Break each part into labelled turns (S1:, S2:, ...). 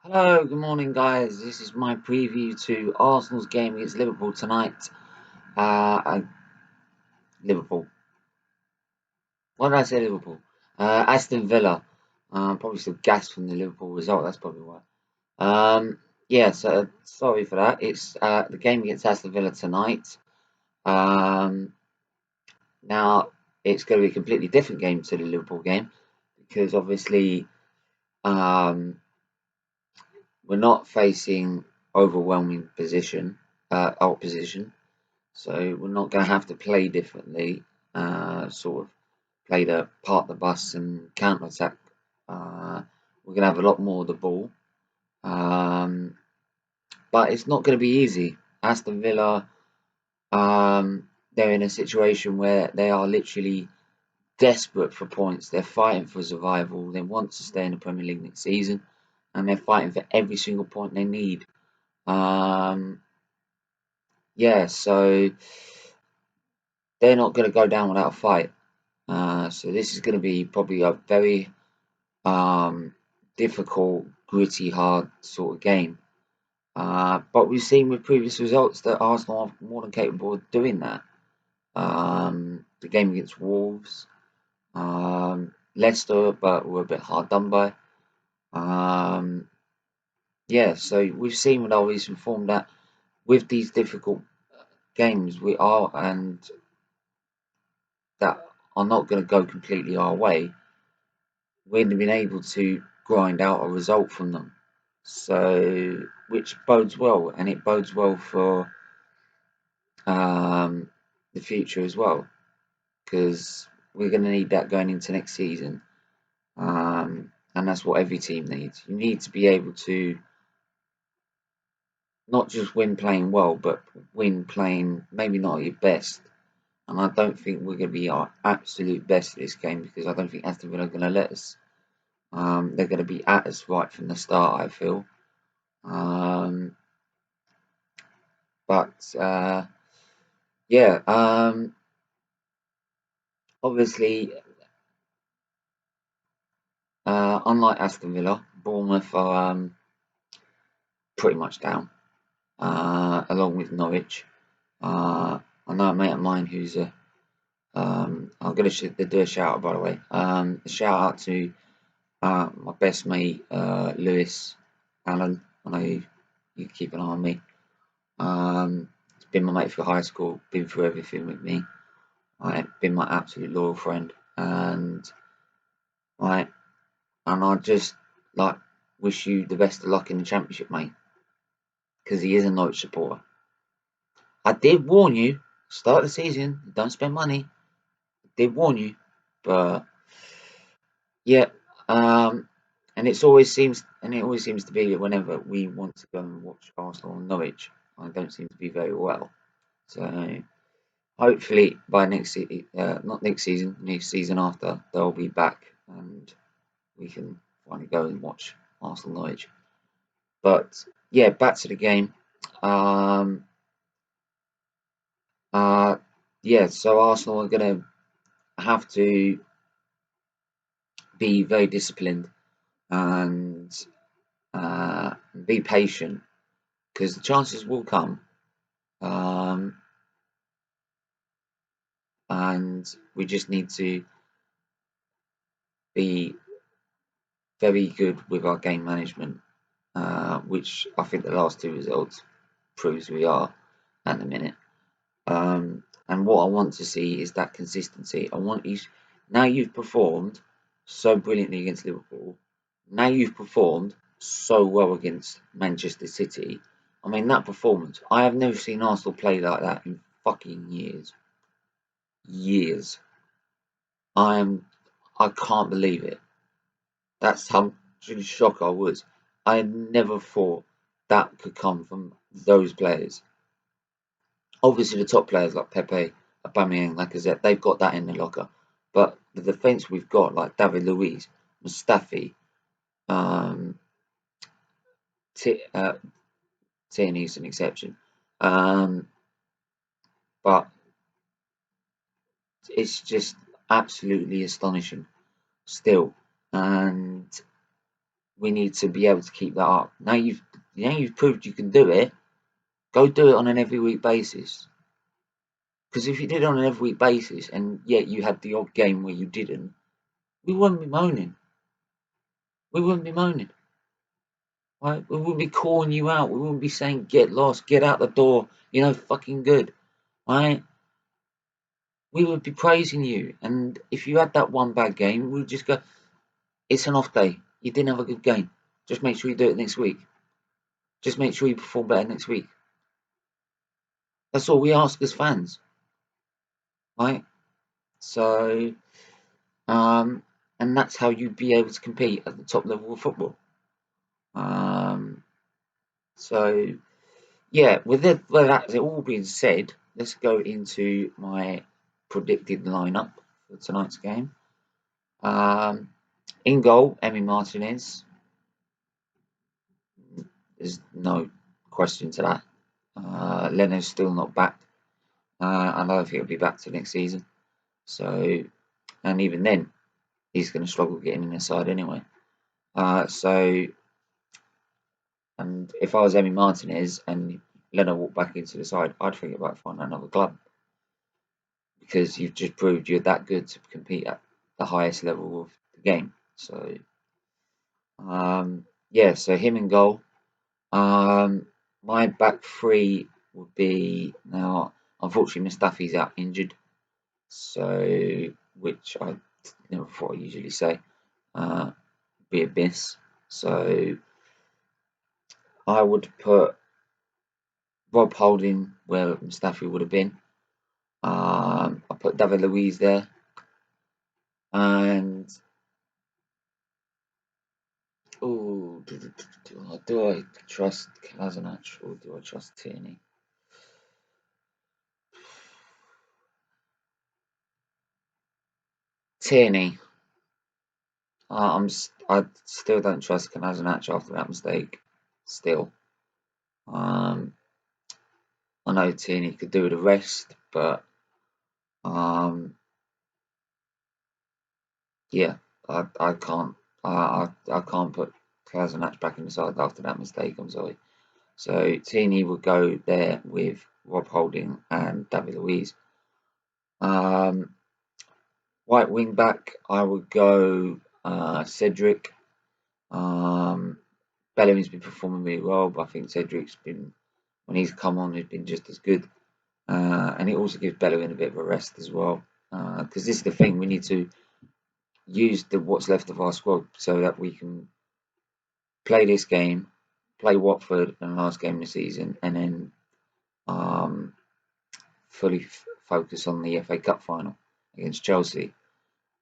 S1: Hello, good morning, guys. This is my preview to Arsenal's game against Liverpool tonight. Uh, Liverpool. Why did I say Liverpool? Aston Villa. Probably still gassed from the Liverpool result. That's probably why. Yeah. So sorry for that. It's the game against Aston Villa tonight. Um, Now it's going to be a completely different game to the Liverpool game because obviously um, we're not facing overwhelming opposition. So we're not going to have to play differently, sort of play the part the bus and counter attack. We're going to have a lot more of the ball, um, but it's not going to be easy. Aston Villa, they're in a situation where they are literally desperate for points. They're fighting for survival. They want to stay in the Premier League next season, and they're fighting for every single point they need. Um, yeah, so they're not going to go down without a fight. So this is going to be probably a very um, difficult, gritty, hard sort of game. But we've seen with previous results that Arsenal are more than capable of doing that. The game against Wolves, Leicester, but were a bit hard done by. Um, yeah, so we've seen with our recent form that with these difficult games we are and that are not going to go completely our way, we've been able to grind out a result from them. So, which bodes well, and it bodes well for um, the future as well, because we're going to need that going into next season, and that's what every team needs. You need to be able to not just win playing well, but win playing maybe not at your best. And I don't think we're going to be our absolute best at this game because I don't think Aston Villa are going to let us. They're going to be at us right from the start, I feel. Um, but yeah, obviously, unlike Aston Villa, Bournemouth are pretty much down, along with Norwich. I know a mate of mine who's a. I'm going to do a shout out, by the way. A shout out to my best mate, Lewis Allen. I know you keep an eye on me. He's been my mate for high school, been through everything with me. Been my absolute loyal friend, and right, and I just like wish you the best of luck in the championship, mate, because he is a Norwich supporter. I did warn you, start the season, don't spend money. I did warn you, but yeah, um, and it always seems to be that whenever we want to go and watch Arsenal and Norwich, I don't seem to be very well. So hopefully by not next season, next season after, they'll be back and we can finally go and watch Arsenal Norwich. But yeah, back to the game. Um, uh, yeah, so Arsenal are going to have to be very disciplined and be patient because the chances will come. Um, and we just need to be very good with our game management, which I think the last two results proves we are at the minute. And what I want to see is that consistency. I want you now you've performed so brilliantly against Liverpool. Now you've performed so well against Manchester City. I mean that performance. I have never seen Arsenal play like that in fucking years. Years. I am. I can't believe it. That's how shocked I was. I never thought that could come from those players. Obviously, the top players like Pepe, Aubameyang, Lacazette, they've got that in the locker. But the defence we've got, like David Luiz, Mustafi, um, T- uh, Tierney's an exception. Um, but it's just absolutely astonishing still. And we need to be able to keep that up. Now you've proved you can do it. Go do it on an every week basis. Because if you did it on an every week basis and yet you had the odd game where you didn't, we wouldn't be moaning. We wouldn't be moaning. Right? We wouldn't be calling you out. We wouldn't be saying get lost, get out the door, fucking good. Right? We would be praising you. And if you had that one bad game, we would just go, it's an off day. You didn't have a good game. Just make sure you do it next week. Just make sure you perform better next week. That's all we ask as fans. Right? So, and that's how you'd be able to compete at the top level of football. So, yeah, with that all being said, let's go into my predicted lineup for tonight's game. In goal, Emi Martinez. There's no question to that. Leno's still not back. I don't think he'll be back to next season. So, and even then, he's going to struggle getting in the side anyway. And if I was Emi Martinez and Leno walked back into the side, I'd think about finding another club because you've just proved you're that good to compete at the highest level of the game. So, yeah, so him in goal. My back three would be now. Unfortunately, Mustafi's out injured, so which I never thought I usually say, be a miss. So I would put Rob Holding where Mustafi would have been. I put David Luiz there, and do I trust Kolasinac or do I trust Tierney? Tierney. I still don't trust Kolasinac after that mistake. Still, I know Tierney could do the rest, but yeah, I can't. I can't put Kolasinac back in the side after that mistake. I'm sorry. So Tierney would go there with Rob Holding and David Luiz. Right wing back, I would go Cedric. Bellamy's been performing really well, but I think Cedric's been, when he's come on, he's been just as good. And it also gives Bellamy a bit of a rest as well. Because this is the thing, we need to use what's left of our squad so that we can play this game, play Watford in the last game of the season, and then fully focus on the FA Cup final against Chelsea,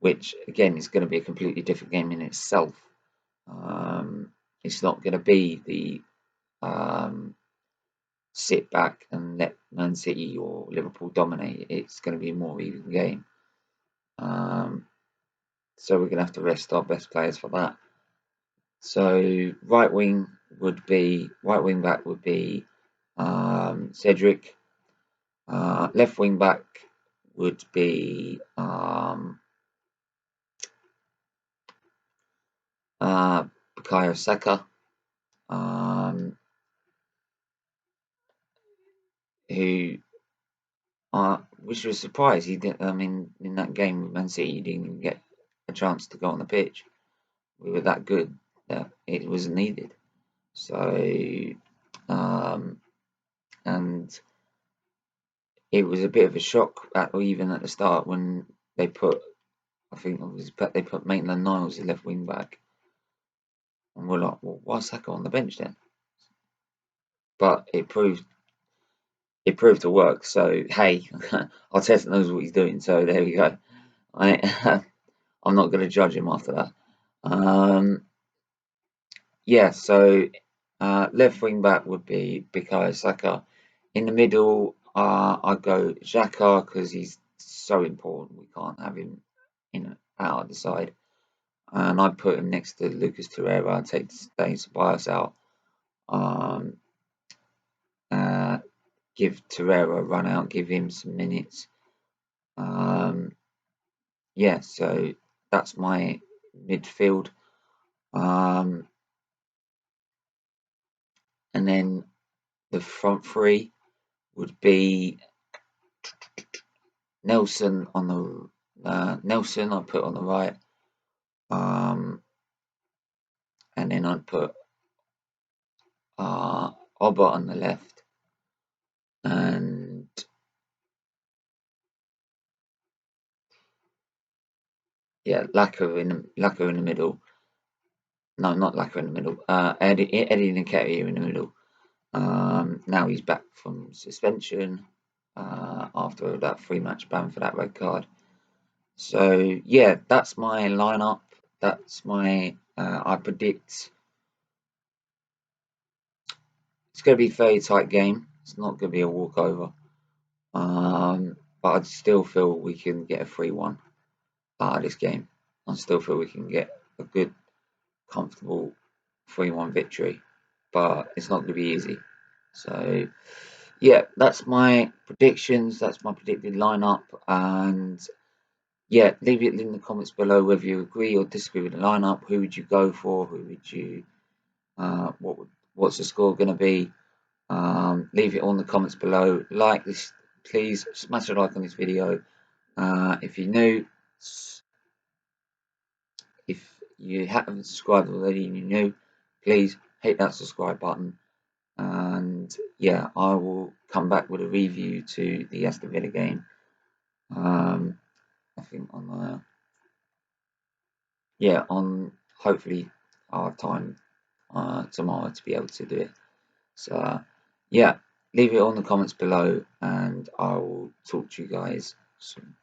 S1: which again is going to be a completely different game in itself. It's not going to be the sit back and let Man City or Liverpool dominate. It's going to be a more even game. So we're going to have to rest our best players for that. So right wing back would be Cedric. Left wing back would be Bukayo Saka, who which was surprised he didn't. I mean, in that game with Man City, he didn't even get a chance to go on the pitch. We were that good that it wasn't needed. So, and it was a bit of a shock even at the start when they put, I think they put Maitland-Niles, the left wing back, and we're like, well, why Saka on the bench then? But it proved to work. So hey, Arteta knows what he's doing. So there we go. I'm not going to judge him after that. Yeah. So left wing back would be Bukayo Saka. In the middle, I'd go Xhaka because he's so important. We can't have him out of the side. And I'd put him next to Lucas Torreira. I'd take Dani Ceballos out. Give Torreira a run out, give him some minutes. Yeah, so that's my midfield. and then the front three would be Nelson on the Nelson I put on the right, and then I'd put Oba on the left, and yeah, Laka in the middle. No, not Laka in the middle. Eddie Nketiah in the middle. Now he's back from suspension after that 3-match ban for that red card. So yeah, that's my lineup. That's my I predict it's going to be a very tight game. It's not going to be a walkover. But I still feel we can get a 3-1 out of this game. I still feel we can get a good, comfortable 3-1 victory. But it's not going to be easy. So yeah, that's my predictions. That's my predicted lineup. And yeah, leave it in the comments below whether you agree or disagree with the lineup. Who would you go for? Who would you? What's the score going to be? Leave it on the comments below. Like this, please smash a like on this video. If you're new, if you haven't subscribed already and you're new, please hit that subscribe button. And yeah, I will come back with a review to the Aston Villa game. I think on on hopefully our time tomorrow to be able to do it. So yeah, leave it on the comments below, and I will talk to you guys soon.